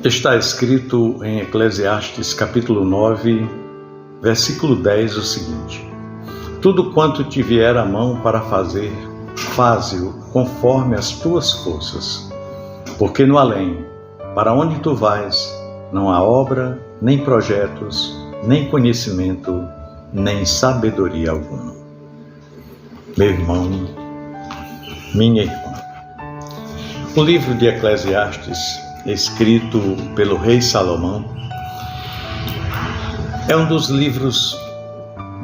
Está escrito em Eclesiastes capítulo 9, versículo 10 o seguinte: tudo quanto te vier à mão para fazer, faze-o conforme as tuas forças, porque no além, para onde tu vais, não há obra, nem projetos, nem conhecimento, nem sabedoria alguma. Meu irmão, minha irmã, o livro de Eclesiastes, escrito pelo rei Salomão, é um dos livros,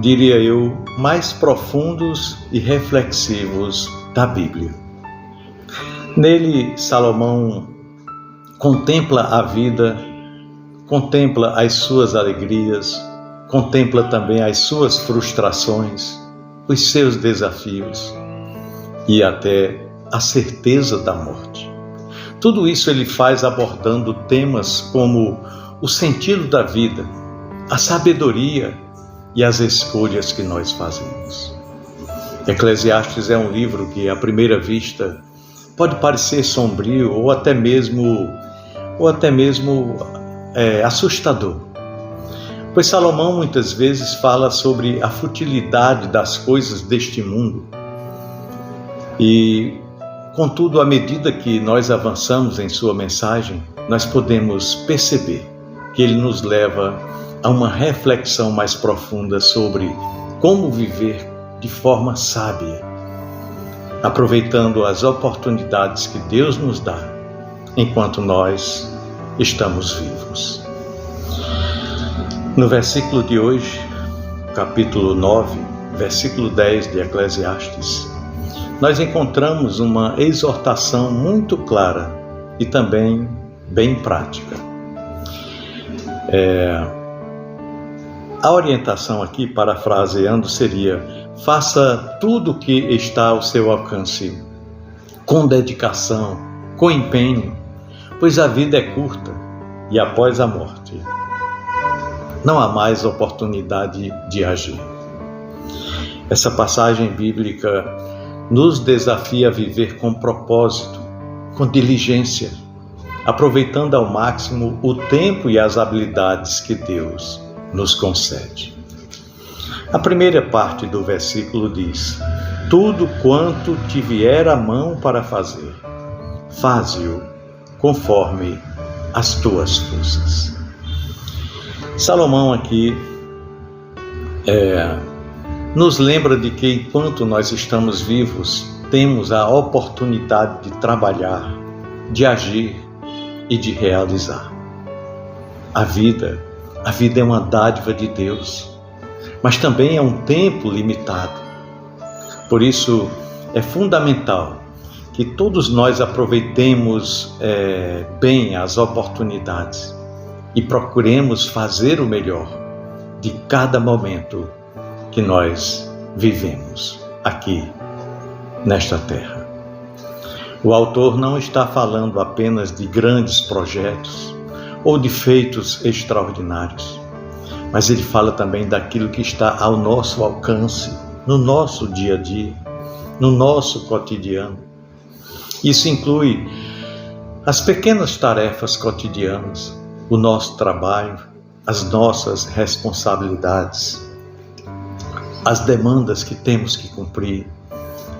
diria eu, mais profundos e reflexivos da Bíblia. Nele, Salomão contempla a vida, contempla as suas alegrias, contempla também as suas frustrações, os seus desafios e até a certeza da morte. Tudo isso ele faz abordando temas como o sentido da vida, a sabedoria e as escolhas que nós fazemos. Eclesiastes é um livro que, à primeira vista, pode parecer sombrio ou até mesmo assustador. Pois Salomão muitas vezes fala sobre a futilidade das coisas deste mundo. E, contudo, à medida que nós avançamos em sua mensagem, nós podemos perceber que ele nos leva a uma reflexão mais profunda sobre como viver de forma sábia, aproveitando as oportunidades que Deus nos dá enquanto nós estamos vivos. No versículo de hoje, capítulo 9, versículo 10 de Eclesiastes, nós encontramos uma exortação muito clara e também bem prática. A orientação aqui, parafraseando, seria: faça tudo o que está ao seu alcance, com dedicação, com empenho, pois a vida é curta e após a morte não há mais oportunidade de agir. Essa passagem bíblica nos desafia a viver com propósito, com diligência, aproveitando ao máximo o tempo e as habilidades que Deus nos concede. A primeira parte do versículo diz: tudo quanto te vier à mão para fazer, faze-o conforme as tuas forças. Salomão aqui nos lembra de que enquanto nós estamos vivos, temos a oportunidade de trabalhar, de agir e de realizar. A vida é uma dádiva de Deus, mas também é um tempo limitado. Por isso, é fundamental que todos nós aproveitemos bem as oportunidades e procuremos fazer o melhor de cada momento que nós vivemos aqui nesta terra. O autor não está falando apenas de grandes projetos ou de feitos extraordinários, mas ele fala também daquilo que está ao nosso alcance, no nosso dia a dia, no nosso cotidiano. Isso inclui as pequenas tarefas cotidianas, o nosso trabalho, as nossas responsabilidades, as demandas que temos que cumprir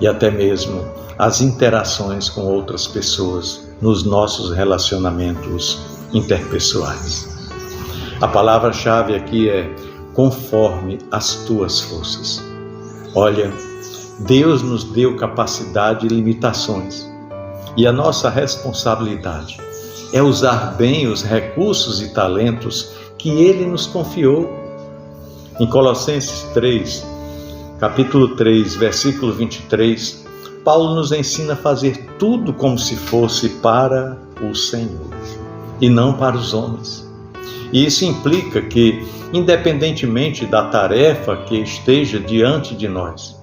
e até mesmo as interações com outras pessoas nos nossos relacionamentos interpessoais. A palavra-chave aqui é conforme as tuas forças. Olha, Deus nos deu capacidade e limitações, e a nossa responsabilidade é usar bem os recursos e talentos que Ele nos confiou. Em Colossenses 3, capítulo 3, versículo 23, Paulo nos ensina a fazer tudo como se fosse para o Senhor e não para os homens. E isso implica que, independentemente da tarefa que esteja diante de nós,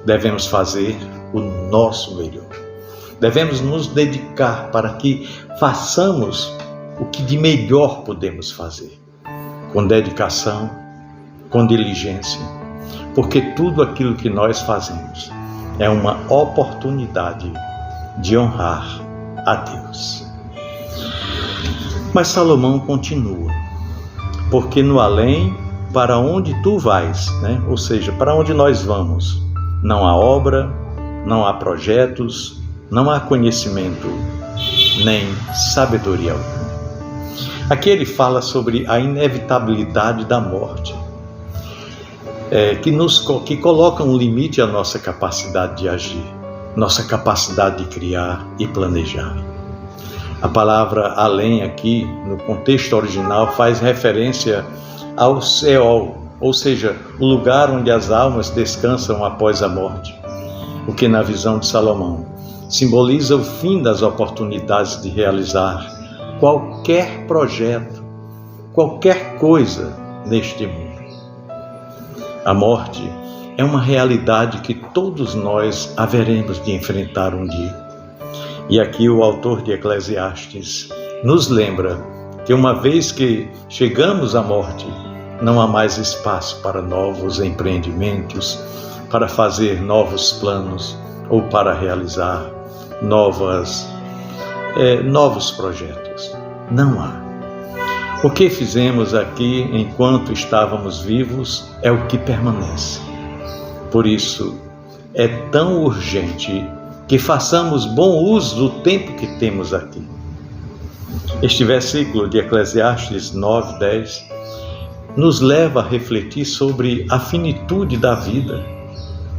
devemos fazer o nosso melhor. Devemos nos dedicar para que façamos o que de melhor podemos fazer, com dedicação, com diligência, porque tudo aquilo que nós fazemos é uma oportunidade de honrar a Deus. Mas Salomão continua, porque no além, para onde tu vais, né? Ou seja, para onde nós vamos, não há obra, não há projetos, não há conhecimento, nem sabedoria alguma. Aqui ele fala sobre a inevitabilidade da morte, que coloca um limite à nossa capacidade de agir, nossa capacidade de criar e planejar. A palavra além aqui, no contexto original, faz referência ao Seol, ou seja, o lugar onde as almas descansam após a morte, o que na visão de Salomão simboliza o fim das oportunidades de realizar qualquer projeto, qualquer coisa neste mundo. A morte é uma realidade que todos nós haveremos de enfrentar um dia. E aqui o autor de Eclesiastes nos lembra que uma vez que chegamos à morte, não há mais espaço para novos empreendimentos, para fazer novos planos ou para realizar novos projetos. Não há. O que fizemos aqui enquanto estávamos vivos é o que permanece. Por isso, é tão urgente que façamos bom uso do tempo que temos aqui. Este versículo de Eclesiastes 9:10 nos leva a refletir sobre a finitude da vida,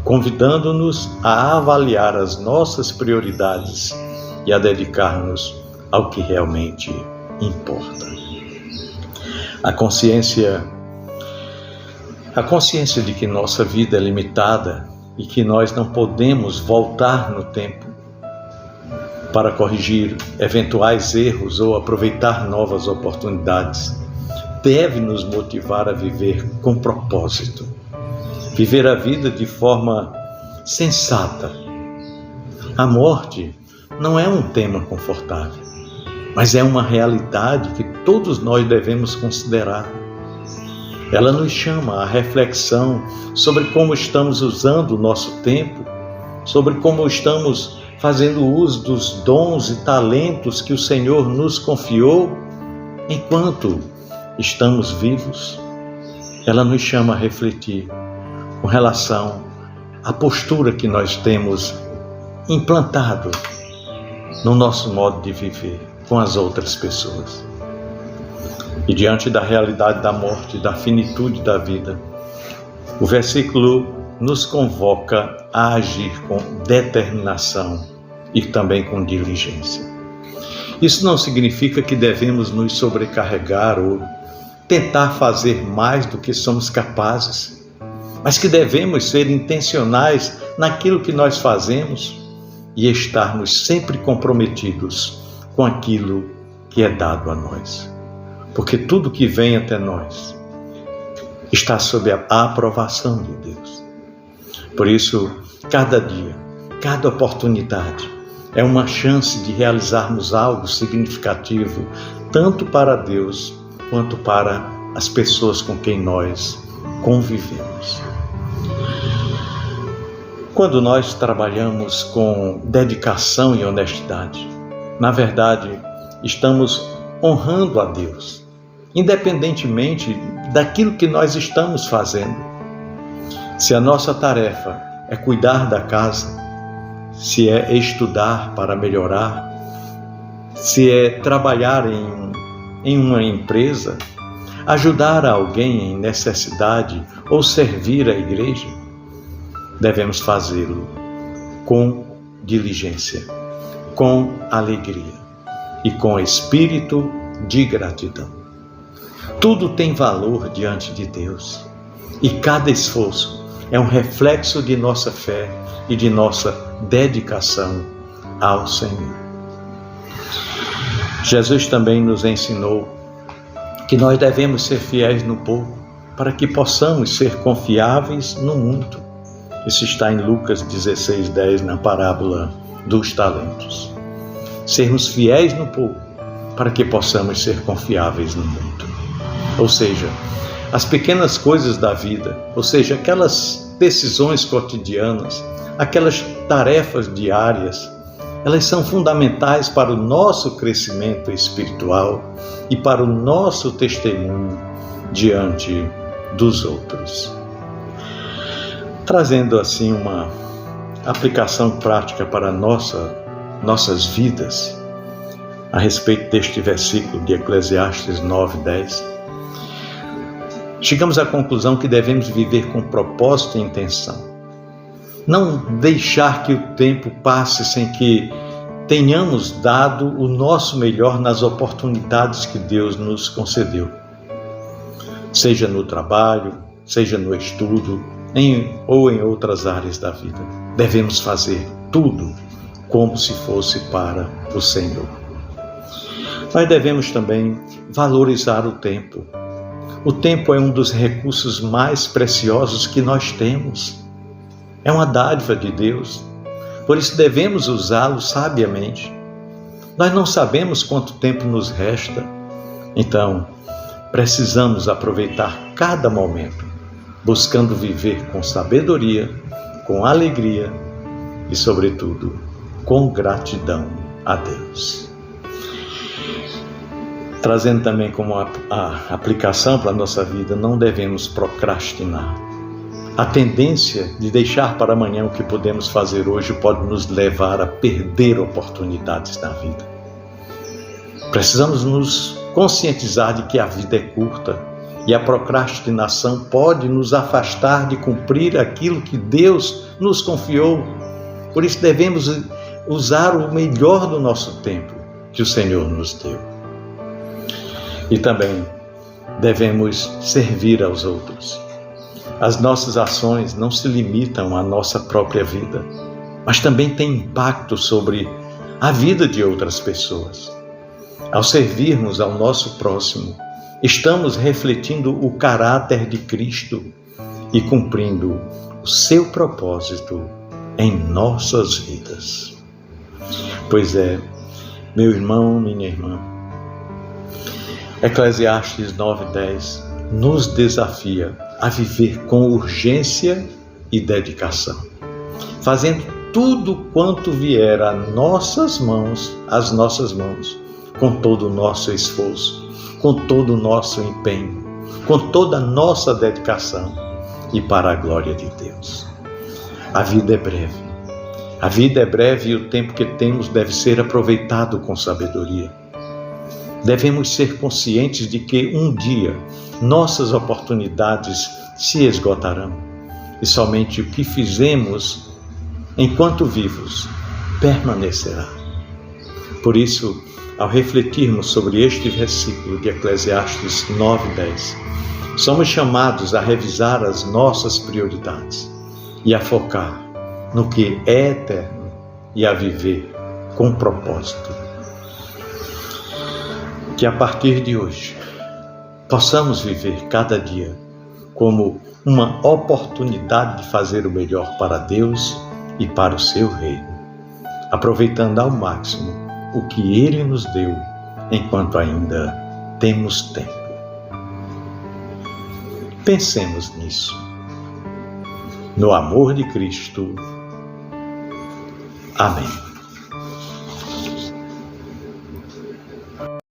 convidando-nos a avaliar as nossas prioridades e a dedicar-nos ao que realmente importa. A consciência de que nossa vida é limitada e que nós não podemos voltar no tempo para corrigir eventuais erros ou aproveitar novas oportunidades, deve nos motivar a viver com propósito, viver a vida de forma sensata. A morte não é um tema confortável, mas é uma realidade que todos nós devemos considerar. Ela nos chama à reflexão sobre como estamos usando o nosso tempo, sobre como estamos fazendo uso dos dons e talentos que o Senhor nos confiou enquanto estamos vivos. Ela nos chama a refletir com relação à postura que nós temos implantado no nosso modo de viver com as outras pessoas. E diante da realidade da morte, da finitude da vida, o versículo nos convoca a agir com determinação e também com diligência. Isso não significa que devemos nos sobrecarregar ou tentar fazer mais do que somos capazes, mas que devemos ser intencionais naquilo que nós fazemos e estarmos sempre comprometidos com aquilo que é dado a nós. Porque tudo que vem até nós está sob a aprovação de Deus. Por isso, cada dia, cada oportunidade é uma chance de realizarmos algo significativo, tanto para Deus quanto para as pessoas com quem nós convivemos. Quando nós trabalhamos com dedicação e honestidade, na verdade, estamos honrando a Deus, independentemente daquilo que nós estamos fazendo. Se a nossa tarefa é cuidar da casa, se é estudar para melhorar, se é trabalhar em uma empresa, ajudar alguém em necessidade ou servir a igreja, devemos fazê-lo com diligência, com alegria e com espírito de gratidão. Tudo tem valor diante de Deus e cada esforço é um reflexo de nossa fé e de nossa dedicação ao Senhor. Jesus também nos ensinou que nós devemos ser fiéis no pouco para que possamos ser confiáveis no muito. Isso está em Lucas 16:10, na parábola dos talentos. Sermos fiéis no pouco para que possamos ser confiáveis no muito. Ou seja, as pequenas coisas da vida, ou seja, aquelas decisões cotidianas, aquelas tarefas diárias, elas são fundamentais para o nosso crescimento espiritual e para o nosso testemunho diante dos outros. Trazendo assim uma aplicação prática para nossas vidas, a respeito deste versículo de Eclesiastes 9:10, chegamos à conclusão que devemos viver com propósito e intenção. Não deixar que o tempo passe sem que tenhamos dado o nosso melhor nas oportunidades que Deus nos concedeu. Seja no trabalho, seja no estudo, ou em outras áreas da vida. Devemos fazer tudo como se fosse para o Senhor. Nós devemos também valorizar o tempo. O tempo é um dos recursos mais preciosos que nós temos. É uma dádiva de Deus. Por isso devemos usá-lo sabiamente. Nós não sabemos quanto tempo nos resta. Então, precisamos aproveitar cada momento, buscando viver com sabedoria, com alegria e, sobretudo, com gratidão a Deus. Trazendo também como a aplicação para a nossa vida, não devemos procrastinar. A tendência de deixar para amanhã o que podemos fazer hoje pode nos levar a perder oportunidades na vida. Precisamos nos conscientizar de que a vida é curta e a procrastinação pode nos afastar de cumprir aquilo que Deus nos confiou. Por isso devemos usar o melhor do nosso tempo que o Senhor nos deu. E também devemos servir aos outros. As nossas ações não se limitam à nossa própria vida, mas também têm impacto sobre a vida de outras pessoas. Ao servirmos ao nosso próximo, estamos refletindo o caráter de Cristo e cumprindo o seu propósito em nossas vidas. Pois é, meu irmão, minha irmã, Eclesiastes 9:10 nos desafia a viver com urgência e dedicação, fazendo tudo quanto vier às nossas mãos, com todo o nosso esforço, com todo o nosso empenho, com toda a nossa dedicação e para a glória de Deus. A vida é breve. A vida é breve e o tempo que temos deve ser aproveitado com sabedoria. Devemos ser conscientes de que um dia nossas oportunidades se esgotarão e somente o que fizemos enquanto vivos permanecerá. Por isso, ao refletirmos sobre este versículo de Eclesiastes 9:10, somos chamados a revisar as nossas prioridades e a focar no que é eterno e a viver com propósito. Que a partir de hoje possamos viver cada dia como uma oportunidade de fazer o melhor para Deus e para o seu reino, aproveitando ao máximo o que Ele nos deu enquanto ainda temos tempo. Pensemos nisso. No amor de Cristo. Amém.